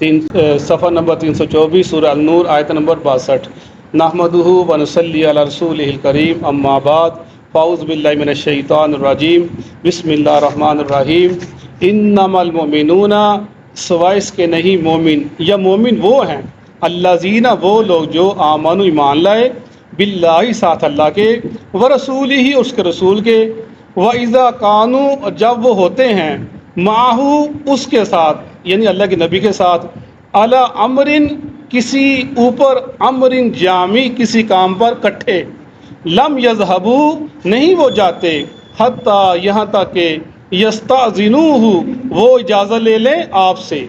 صفحہ نمبر 324 سورہ النور آیت نمبر 62۔ نحمدہ و نصلی علی رسولہ الکریم، اما بعد، فاعوذ باللہ من الشیطان الرجیم، بسم اللہ الرحمن الرحیم۔ انما المؤمنون، سوائے اس کے نہیں مومن یا مومن وہ ہیں، الذین وہ لوگ جو آمنوا ایمان لائے، باللہ ساتھ اللہ کے، ورسولہ اس کے رسول کے، وَإِذَا كَانُوا جب وہ ہوتے ہیں، معہ اس کے ساتھ یعنی اللہ کے نبی کے ساتھ، علی امرن کسی اوپر، امرن جامع کسی کام پر کٹھے، لم یذہبوا نہیں وہ جاتے، حتیٰ یہاں تک کہ یستأذنوہ وہ اجازت لے لیں آپ سے،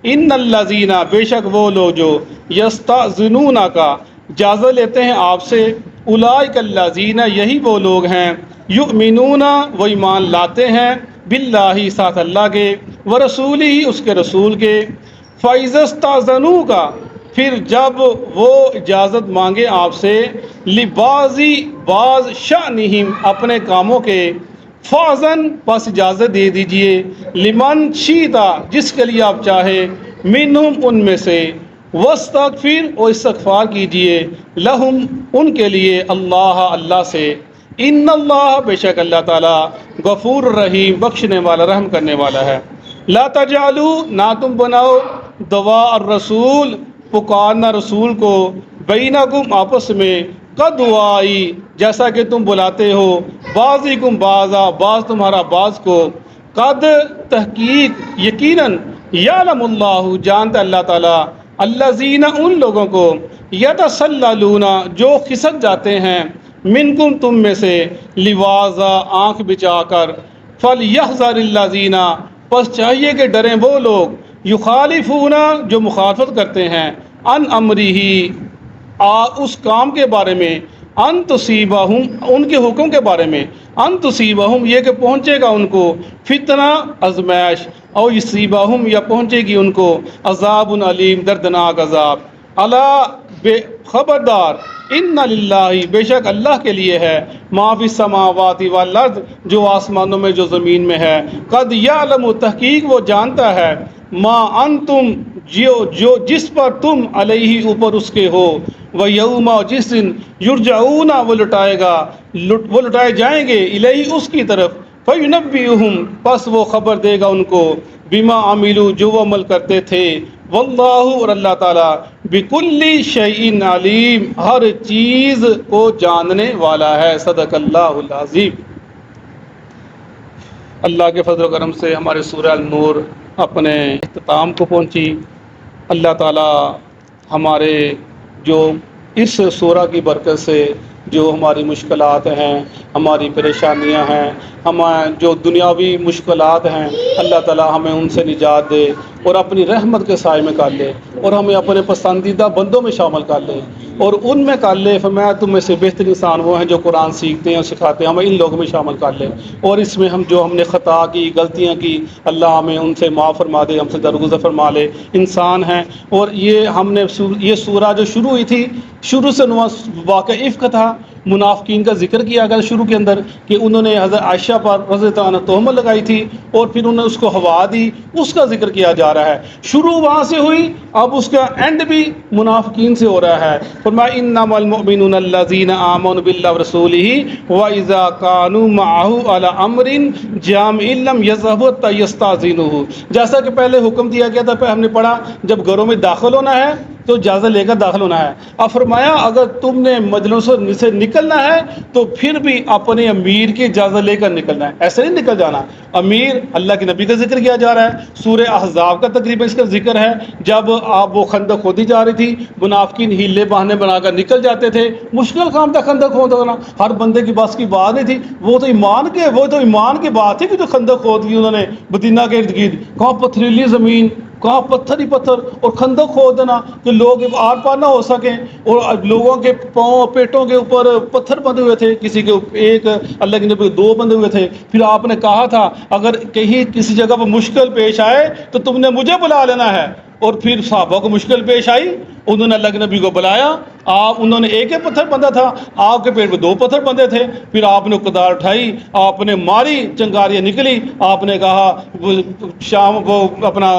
ان الذین بے شک وہ لوگ جو یستأذنون کا اجازت لیتے ہیں آپ سے، اولئک الذین یہی وہ لوگ ہیں، یؤمنون وہ ایمان لاتے ہیں، باللہ ساتھ اللہ کے، ورسولہ اس کے رسول کے، فَإِذَا اسْتَأْذَنُوكَ پھر جب وہ اجازت مانگے آپ سے، بعض شأنہم اپنے کاموں کے، فَأْذَن پس اجازت دے دیجئے، لمن شئت جس کے لیے آپ چاہے، منہم ان میں سے، واستغفر اور استغفار کیجئے، لہم ان کے لیے، اللہ سے، ان اللہ بے شک اللہ تعالیٰ غفور رحیم بخشنے والا رحم کرنے والا ہے۔ لا تجعلوا نہ تم بناؤ، دعاء الرسول پکارنا رسول کو، بینکم آپس میں، قد دعائی جیسا کہ تم بلاتے ہو، بعضکم بعضا بعض تمہارا بعض کو، قد تحقیق یقیناً، یعلم اللہ جانتا اللہ تعالیٰ، الذین ان لوگوں کو، یتسللون جو کھسک جاتے ہیں، منکم تم میں سے، لواذا آنکھ بچا کر، فلیحذر الذین پس چاہیے کہ ڈریں وہ لوگ، یخالفون جو مخالفت کرتے ہیں، ان امرہ اس کام کے بارے میں، ان تصیبہم ان کے حکم کے بارے میں، ان تصیبہم یہ کہ پہنچے گا ان کو، فتنہ ازمائش، او یصیبہم یا پہنچے گی ان کو، عذاب علیم دردناک عذاب، الا بے خبردار، ان للہ بے شک اللہ کے لیے ہے، ما فی السماوات والارض جو آسمانوں میں جو زمین میں ہے، قد یعلم تحقیق وہ جانتا ہے، ما انتم جو جس پر تم علیہ اوپر اس کے ہو، و یوم جس دن، یرجعون وہ لٹائے جائیں گے، الیہ اس کی طرف، فینبئہم پس وہ خبر دے گا ان کو، بما عملوا جو وہ عمل کرتے تھے، واللہ اور اللہ تعالیٰ، بکل شیء علیم ہر چیز کو جاننے والا ہے۔ صدق اللہ العظیم۔ اللہ کے فضل و کرم سے ہمارے سورہ النور اپنے اختتام کو پہنچی۔ اللہ تعالیٰ ہمارے جو اس سورہ کی برکت سے جو ہماری مشکلات ہیں، ہماری پریشانیاں ہیں، جو دنیاوی مشکلات ہیں، اللہ تعالیٰ ہمیں ان سے نجات دے اور اپنی رحمت کے سائے میں کر لے، اور ہمیں اپنے پسندیدہ بندوں میں شامل کر لے، اور ان میں کر لے۔ فرمایا تم میں سے بہتر انسان وہ ہیں جو قرآن سیکھتے ہیں اور سکھاتے ہیں، ہمیں ان لوگوں میں شامل کر لے، اور اس میں ہم نے خطا کی، غلطیاں کی، اللہ ہمیں ان سے معاف فرما دے، ہم سے درگزر فرما لے۔ انسان ہیں، اور یہ سورہ جو شروع ہوئی تھی، شروع سے واقع افک تھا، منافقین کا ذکر کیا گیا شروع کے اندر کہ انہوں نے حضرت عائشہ پر رضی اللہ عنہ تہمت لگائی تھی، اور پھر انہوں نے اس کو ہوا دی، اس کا ذکر کیا جا رہا ہے۔ شروع وہاں سے ہوئی، اب اس کا اینڈ بھی منافقین سے ہو رہا ہے۔ فرمایا انما المؤمنون الذین آمنوا باللہ ورسولہ واذا كانوا معه على امر جامع لم يذهبوا حتى يستأذنوه، جیسا کہ پہلے حکم دیا گیا تھا، پہلے ہم نے پڑھا جب گھروں میں داخل ہونا ہے تو اجازت لے کر داخل ہونا ہے۔ اب فرمایا اگر تم نے مجلسوں سے نکلنا ہے تو پھر بھی اپنے امیر کی اجازت لے کر نکلنا ہے، ایسے نہیں نکل جانا۔ امیر اللہ کے نبی کا ذکر کیا جا رہا ہے، سورہ احزاب کا تقریباً اس کا ذکر ہے، جب آپ وہ خندق کھودی جا رہی تھی، منافقین ہیلے بہانے بنا کر نکل جاتے تھے، مشکل کام تھا خندق کھودنا، ہر بندے کی بس کی بات نہیں تھی، وہ تو ایمان کی بات تھی کہ جو خندق کھود دی انہوں نے مدینہ کے ارد گرد، کہاں پتھریلی زمین، کہاں پتھر ہی پتھر، اور خندق کھود دینا کہ لوگ آر پار نہ ہو سکیں، اور لوگوں کے پاؤں پیٹوں کے اوپر پتھر بندھے ہوئے تھے، کسی کے ایک، اللہ کے نبی 2 بندھے ہوئے تھے۔ پھر آپ نے کہا تھا اگر کہیں کسی جگہ پر مشکل پیش آئے تو تم نے مجھے بلا لینا ہے، اور پھر صحابہ کو مشکل پیش آئی، انہوں نے اللہ کے نبی کو بلایا، آپ انہوں نے ایک پتھر بندھا تھا، آپ کے پیٹ میں 2 پتھر بندھے تھے، پھر آپ نے کدار اٹھائی، آپ نے ماری، چنگاریاں نکلی، آپ نے کہا شام وہ اپنا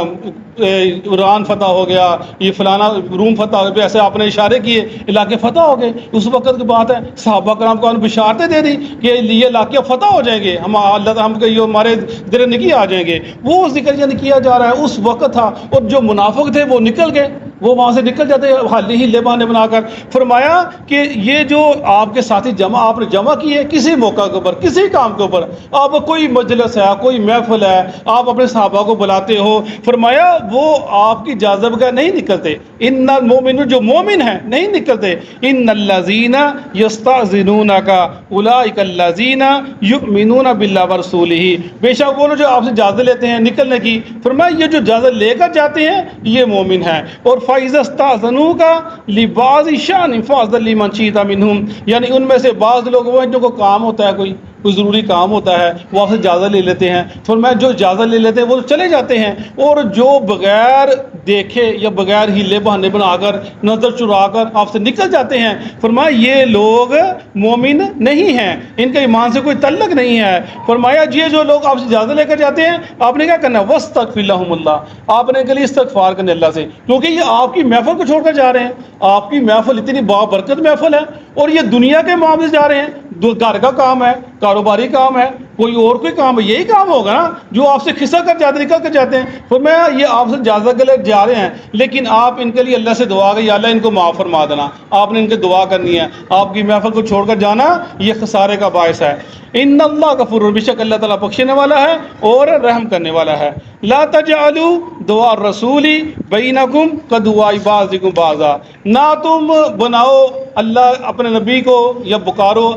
ایران فتح ہو گیا، یہ فلانا روم فتح ہو گیا، ایسے آپ نے اشارے کیے، علاقے فتح ہو گئے۔ اس وقت کی بات ہے، صحابہ کرام کو بشارتیں دے دی کہ یہ علاقے فتح ہو جائیں گے، ہم اللہ تعالیٰ ہم یہ ہمارے در نکی آ جائیں گے، وہ ذکر کیا جا رہا ہے۔ اس وقت تھا، اور جو منافق تھے وہ نکل گئے، وہ وہاں سے نکل جاتے ہیلے بہانے بنا کر۔ فرمایا کہ یہ جو آپ کے ساتھی آپ نے جمع کیے کسی موقع کے اوپر، کسی کام کے اوپر، آپ کوئی مجلس ہے، کوئی محفل ہے، آپ اپنے صحابہ کو بلاتے ہو، فرمایا وہ آپ کی اجازت بغیر نہیں نکلتے۔ ان المؤمنون، جو مومن ہیں نہیں نکلتے۔ ان الذین یستأذنونک اولئک الذین یؤمنون باللہ ورسولہ، بے شک وہ لوگ جو آپ سے اجازت لیتے ہیں نکلنے کی، فرمایا یہ جو اجازت لے کر جاتے ہیں یہ مومن ہیں۔ اور فَإِذَا اسْتَأْذَنُوكَ لِبَعْضِ شَأْنٍ فَأْذَن لِمَنْ شِئْتَ مِنْهُمْ، یعنی ان میں سے بعض لوگ وہ ہیں جن کو کام ہوتا ہے، کوئی ضروری کام ہوتا ہے، وہ آپ سے اجازت لے لیتے ہیں، فرمایا جو اجازت لے لیتے ہیں وہ چلے جاتے ہیں، اور جو بغیر دیکھے یا بغیر ہیلے بہانے بنا کر، نظر چرا کر آپ سے نکل جاتے ہیں، فرمایا یہ لوگ مومن نہیں ہیں، ان کا ایمان سے کوئی تعلق نہیں ہے۔ فرمایا یہ جو لوگ آپ سے اجازت لے کر جاتے ہیں، آپ نے کیا کرنا ہے؟ وَاسْتَغْفِرْ لَهُمُ اللَّهُ، آپ نے ان کے لیے استغفار کرنے اللہ سے، کیونکہ یہ آپ کی محفل کو چھوڑ کر جا رہے ہیں، آپ کی محفل اتنی بابرکت محفل ہے، اور یہ دنیا کے معاملے سے جا رہے ہیں، گھر کا کام ہے، کاروباری کام ہے، کوئی اور کوئی کام ہے، یہی کام ہوگا نا جو آپ سے کھسک کر جاتے، نکل کر جاتے ہیں۔ فرمایا یہ آپ سے اجازت کے لیے جا رہے ہیں، لیکن آپ ان کے لیے اللہ سے دعا کریں، یا اللہ ان کو معاف فرما دینا، آپ نے ان کے دعا کرنی ہے، آپ کی محفل کو چھوڑ کر جانا یہ خسارے کا باعث ہے۔ ان اللہ غفور، بے شک اللہ تعالیٰ بخشنے والا ہے اور رحم کرنے والا ہے۔ لا تجعلوا دعاء الرسول بینکم کدعاء بعضکم بعضا، نہ تم بناؤ اللہ اپنے نبی کو یا پکارو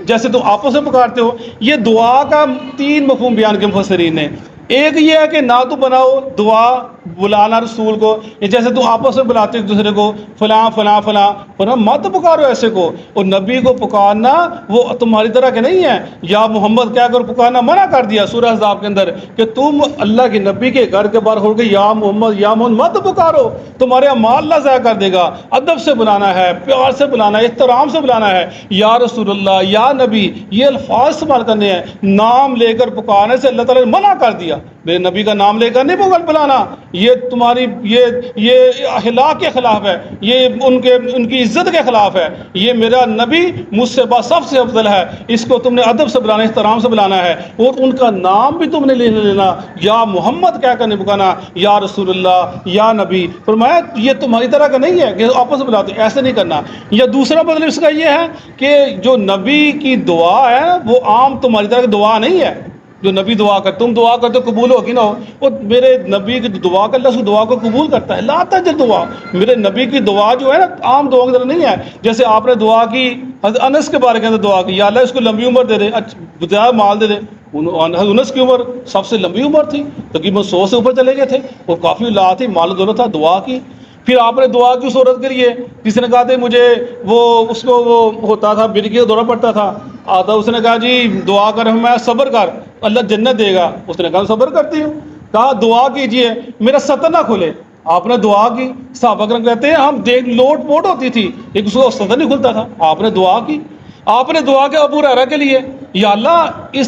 جیسے تم آپس میں پکارتے ہو۔ یہ دعا کا 3 مفہوم بیان کے مفسرین نے، ایک یہ ہے کہ نہ تو بناؤ دعا بلانا رسول کو، جیسے تم آپس میں بلاتے ایک دوسرے کو فلاں فلاں فلاں فلاں، مت پکارو ایسے کو، اور نبی کو پکارنا وہ تمہاری طرح کے نہیں ہے، یا محمد کہہ کر پکارنا منع کر دیا سورہ احزاب کے اندر کہ تم اللہ کے نبی کے گھر کے باہر ہو کے یا محمد یا محمد مت پکارو، تمہارے اعمال اللہ ضائع کر دے گا۔ ادب سے بلانا ہے، پیار سے بلانا ہے، احترام سے بلانا ہے، یا رسول اللہ، یا نبی، یہ الفاظ استعمال کرنے ہیں۔ نام لے کر پکارنے سے اللہ تعالیٰ نے منع کر دیا، میرے نبی کا نام لے کر نہیں بلانا، یہ تمہاری یہ اخلاق کے خلاف ہے، یہ ان کی عزت کے خلاف ہے، یہ میرا نبی مجھ سے سب سے افضل ہے، اس کو تم نے ادب سے بلانا، احترام سے بلانا ہے، اور ان کا نام بھی تم نے لینا، یا محمد کہہ کر نہیں پکانا، یا رسول اللہ، یا نبی۔ فرمایا یہ تمہاری طرح کا نہیں ہے کہ آپس میں بلاتے، ایسے نہیں کرنا۔ یا دوسرا مطلب اس کا یہ ہے کہ جو نبی کی دعا ہے وہ عام تمہاری طرح کی دعا نہیں ہے، جو نبی دعا کر تم دعا کرتے قبول ہوگی نہ ہو، وہ میرے نبی کی دعا کر اللہ اس دعا کو قبول کرتا ہے۔ لا تجل دعا، میرے نبی کی دعا جو ہے نا عام دعا کی طرح نہیں ہے، جیسے آپ نے دعا کی حضرت انس کے بارے کے اندر دعا کی، یا اللہ اس کو لمبی عمر دے دے، زیادہ مال دے دے۔ حضرت انس کی عمر سب سے لمبی عمر تھی، تقریباً 100 سے اوپر چلے گئے تھے، اور کافی اللہ تھی، مال و دولت تھا، دعا کی۔ پھر آپ نے دعا کی صورت کے لیے، کسی نے کہا تھا مجھے وہ اس کو وہ ہوتا تھا برکی کا دورہ پڑتا تھا، آتا اس نے کہا جی دعا کر، میں صبر کر اللہ جنت دے گا، اس نے کہا صبر کرتی ہوں، کہا دعا کیجئے میرا سطر نہ کھلے، آپ نے دعا کی۔ صحابہ کرام کہتے ہیں ہم دیکھ لوٹ پوٹ ہوتی تھی ایک اس کو سطر نہیں کھلتا تھا، آپ نے دعا کی۔ آپ نے دعا کی ابو ہریرہ کے لیے، یا اللہ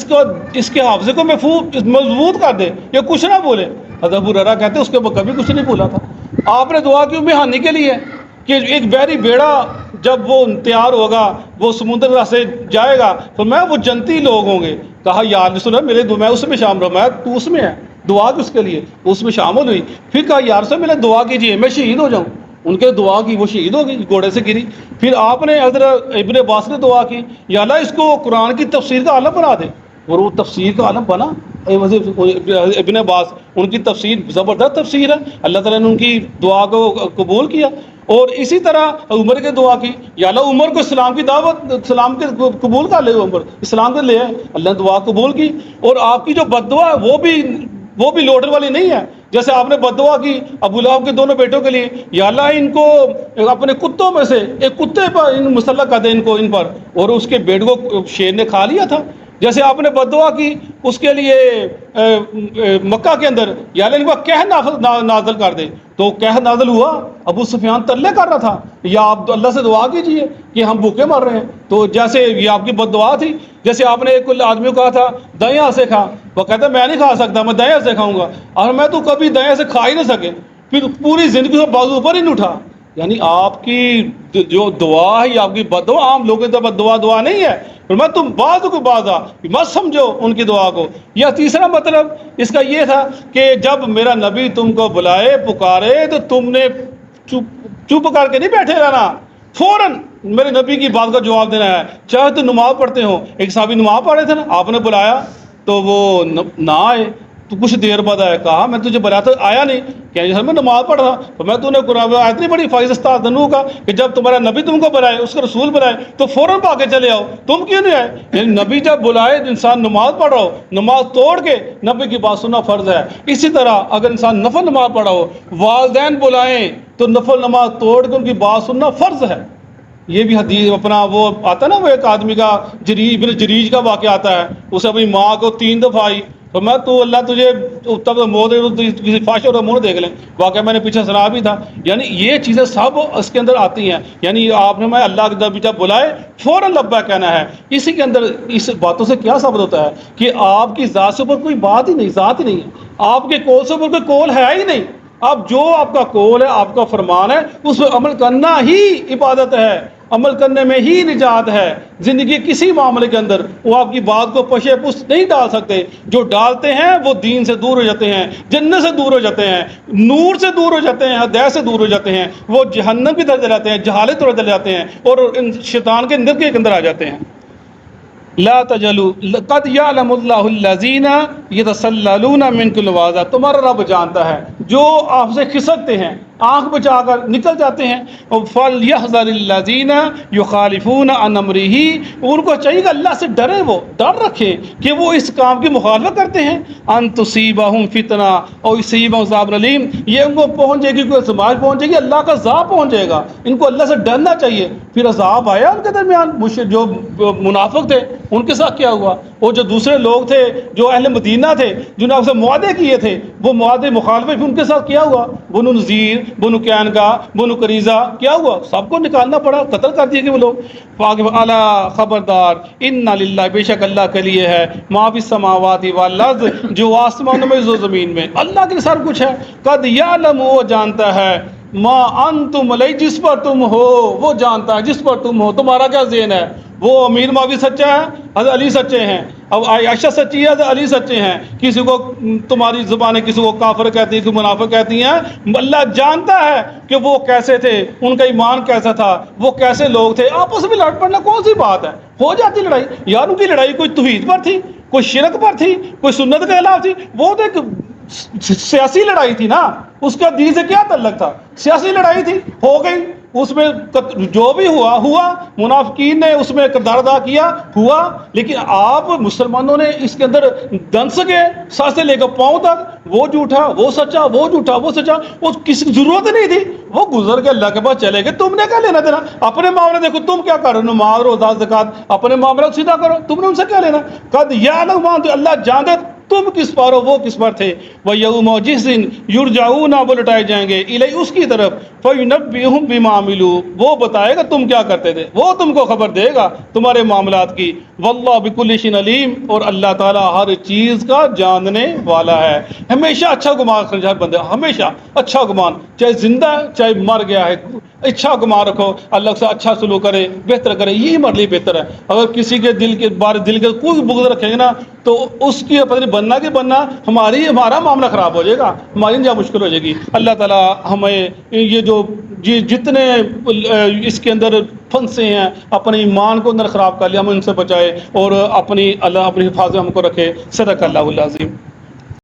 اس کے حافظے کو محفوظ مضبوط کر دے، یہ کچھ نہ بولے۔ حضرت ابو ہریرہ کہتے ہیں اس کے کبھی کچھ نہیں بولا تھا۔ آپ نے دعا کی ام ہانی کے لیے کہ ایک بحری بیڑا جب وہ تیار ہوگا وہ سمندر سے جائے گا تو میں وہ جنتی لوگ ہوں گے، کہا یا رسول اللہ میرے میں اس میں شامل ہوں، میں تو اس میں ہے، دعا کی اس کے لیے اس میں شامل ہوئی۔ پھر کہا یا رسول اللہ میرے دعا کیجیے میں شہید ہو جاؤں، ان کے دعا کی، وہ شہید ہو گئی، گھوڑے سے گری۔ پھر آپ نے حضرت ابن عباس نے دعا کی، یا اللہ اس کو قرآن کی تفسیر کا عالم بنا دے، اور وہ تفسیر کا عالم بنا۔ ابن عباس ان کی تفسیر زبردست تفسیر ہے، اللہ تعالیٰ نے ان کی دعا کو قبول کیا۔ اور اسی طرح عمر کے دعا کی، یا اللہ عمر کو اسلام کی دعوت، اسلام کے قبول کر لے، عمر اسلام کے لے، اللہ نے دعا قبول کی۔ اور آپ کی جو بد دعا ہے وہ بھی لوٹنے والی نہیں ہے، جیسے آپ نے بد دعا کی ابو لہب کے دونوں بیٹوں کے لیے، یا اللہ ان کو اپنے کتوں میں سے ایک کتے پر مسلط کر دے ان پر، اور اس کے بیٹے کو شیر نے کھا لیا تھا، جیسے آپ نے بد دعا کی اس کے لیے مکہ کے اندر یا اللہ ان کو قحط نازل کر دے، تو قحط نازل ہوا، ابو سفیان تلے کر رہا تھا یا آپ اللہ سے دعا کیجئے کہ ہم بھوکے مر رہے ہیں، تو جیسے یہ آپ کی بد دعا تھی۔ جیسے آپ نے ایک آدمی کو کہا تھا دائیں ہاتھ سے کھا، وہ کہتا میں نہیں کھا سکتا، میں دائیں ہاتھ سے کھاؤں گا، اور میں تو کبھی دائیں سے کھا ہی نہ سکے، پھر پوری زندگی سے بازو اوپر ہی نہیں اٹھا۔ یعنی آپ کی جو دعا ہے، آپ کی بد دعا عام لوگوں کی بد دعا نہیں ہے، میں تم بعض کو بعض مت سمجھو ان کی دعا کو۔ یا تیسرا مطلب اس کا یہ تھا کہ جب میرا نبی تم کو بلائے پکارے تو تم نے چپ کر کے نہیں بیٹھے رہنا، فوراً میرے نبی کی بات کا جواب دینا ہے، چاہے تو نماز پڑھتے ہو۔ ایک صحابی نماز پڑھ رہے تھے نا، آپ نے بلایا تو وہ نہ آئے، تو کچھ دیر بعد آیا، کہا میں تجھے بلایا تو آیا نہیں، کہ سر میں نماز پڑھ رہا، تو میں تو نے قرآن اتنی بڑی فائز استادنو کا کہ جب تمہارا نبی تم کو بلائے، اس کا رسول بلائے تو فوراً پا کے چلے آؤ، تم کیوں نہیں آئے؟ یعنی نبی جب بلائے انسان نماز پڑھ رہا ہو، نماز توڑ کے نبی کی بات سننا فرض ہے۔ اسی طرح اگر انسان نفل نماز پڑھا ہو، والدین بلائیں تو نفل نماز توڑ کے ان کی بات سننا فرض ہے۔ یہ بھی حدیث اپنا وہ آتا ہے نا، وہ ایک آدمی کا ابن جریج کا واقعہ آتا ہے، اسے اپنی ماں کو 3 دفعہ آئی، تو میں تو اللہ تجھے تب موت کسی فاش اور منہ دیکھ لیں، واقعہ میں نے پیچھے سنا بھی تھا۔ یعنی یہ چیزیں سب اس کے اندر آتی ہیں، یعنی آپ نے میں اللہ کے نبی جب بلائے فوراً لبیک کہنا ہے۔ اسی کے اندر اس باتوں سے کیا ثابت ہوتا ہے کہ آپ کی ذات سے اوپر کوئی بات ہی نہیں، ذات ہی نہیں ہے، آپ کے قول سے اوپر کوئی قول ہے ہی نہیں۔ اب جو آپ کا قول ہے، آپ کا فرمان ہے، اس پر عمل کرنا ہی عبادت ہے، عمل کرنے میں ہی نجات ہے۔ زندگی کسی معاملے کے اندر وہ آپ کی بات کو پشے پست نہیں ڈال سکتے، جو ڈالتے ہیں وہ دین سے دور ہو جاتے ہیں، جنت سے دور ہو جاتے ہیں، نور سے دور ہو جاتے ہیں، ہدایت سے دور ہو جاتے ہیں، وہ جہنم کی طرف چلے جاتے ہیں، جہالت کی طرف چلے جاتے ہیں، اور شیطان کے اندر کے اندر آ جاتے ہیں۔ لا تجلوا قد یعلم اللہ الذین یتسللون منکم الوعظ، تمہارا رب جانتا ہے جو آپ سے کھسکتے ہیں، آنکھ بچا کر نکل جاتے ہیں۔ فَلْيَحْذَرِ الَّذِينَ يُخَالِفُونَ عَنْ أَمْرِهِ، ان کو چاہیے کہ اللہ سے ڈریں، وہ ڈر رکھیں کہ وہ اس کام کی مخالفت کرتے ہیں۔ أَن تُصِيبَهُمْ فِتْنَةٌ أَوْ يُصِيبَهُمْ عَذَابٌ أَلِيمٌ، یہ ان کو پہنچ جائے گی، کوئی سماج پہنچ جائے گی، اللہ کا عذاب پہنچ جائے گا، ان کو اللہ سے ڈرنا چاہیے۔ پھر عذاب آیا ان کے درمیان، جو منافق تھے ان کے ساتھ کیا ہوا، وہ جو دوسرے لوگ تھے جو اہل مدینہ تھے جنہوں نے آپ سے معاہدے کیے تھے، وہ معاہدے مخالفت ان کے ساتھ کیا ہوا، بنو نذیر، بنو قینقاع، بنو قریظہ، کیا ہوا، سب کو نکالنا پڑا، قتل کر دیے گئے وہ لوگ۔ اعلیٰ خبردار، ان للہ، بے شک اللہ کے لیے ہے، ما فی السماوات والارض، جو آسمانوں میں جو زمین میں، اللہ کے لیے سب کچھ ہے۔ قد یعلم، وہ جانتا ہے، ما انتم علیہ، جس پر تم ہو، وہ جانتا ہے جس پر تم ہو، تمہارا کیا ذہن ہے۔ وہ امیر معاویہ سچا ہے، حضرت علی سچے ہیں، اب عائشہ سچی ہے، حضرت علی سچے ہیں، کسی کو تمہاری زبانیں کسی کو کافر کہتی ہیں، کسی کو منافق کہتی ہیں، اللہ جانتا ہے کہ وہ کیسے تھے، ان کا ایمان کیسا تھا، وہ کیسے لوگ تھے۔ آپس میں لڑ پڑنا کون سی بات ہے، ہو جاتی لڑائی، یار ان کی لڑائی کوئی توحید پر تھی، کوئی شرک پر تھی، کوئی سنت کے خلاف تھی، وہ تو ایک سیاسی لڑائی تھی نا، اس کا دین سے کیا تعلق تھا، سیاسی لڑائی تھی، ہو گئی، اس میں جو بھی ہوا، منافقین نے اس میں کردار ادا کیا، ہوا، لیکن آپ مسلمانوں نے اس کے اندر دنس کے ساتھ سے لے کر پاؤں تک، وہ جھوٹا وہ سچا، وہ جھوٹا وہ سچا، وہ کسی ضرورت نہیں تھی، وہ گزر کے اللہ کے پاس چلے گئے، تم نے کیا لینا دینا، اپنے معاملے دیکھو تم کیا کرو، نماز روزہ زکوٰۃ، اپنے معاملے سیدھا کرو، تم نے ان سے کیا لینا۔ قد یعلم، اللہ جانتے تم کس پر ہو، وہ کس پر تھے۔ وَيَوْمَ جس دن یرجعون، وہ لٹائے جائیں گے، الیہ، اس کی طرف، فَيُنَبِّئُهُم بِمَا عَمِلُوا، وہ بتائے گا تم کیا کرتے تھے، وہ تم کو خبر دے گا تمہارے معاملات کی۔ وَاللَّهُ بِكُلِّ شَيْءٍ عَلِيمٌ، اور اللہ تعالیٰ ہر چیز کا جاننے والا ہے۔ ہمیشہ اچھا گمان رکھنا چاہے بندہ، ہمیشہ اچھا گمان، چاہے زندہ ہے چاہے مر گیا ہے، اچھا گمان رکھو، اللہ سے اچھا سلوک کرے، بہتر کرے، یہی ہمارے لیے بہتر ہے۔ اگر کسی کے دل کے کوئی بغض رکھیں گے نا، تو اس کی پتہ نہیں بننا کہ بننا، ہمارا معاملہ خراب ہو جائے گا، ہماری انجام مشکل ہو جائے گی۔ اللہ تعالیٰ ہمیں یہ جو جتنے اس کے اندر پھنسے ہیں، اپنے ایمان کو اندر خراب کر لیا، ہم ان سے بچائے، اور اپنی حفاظت ہم کو رکھے۔ صدق اللہ العظیم۔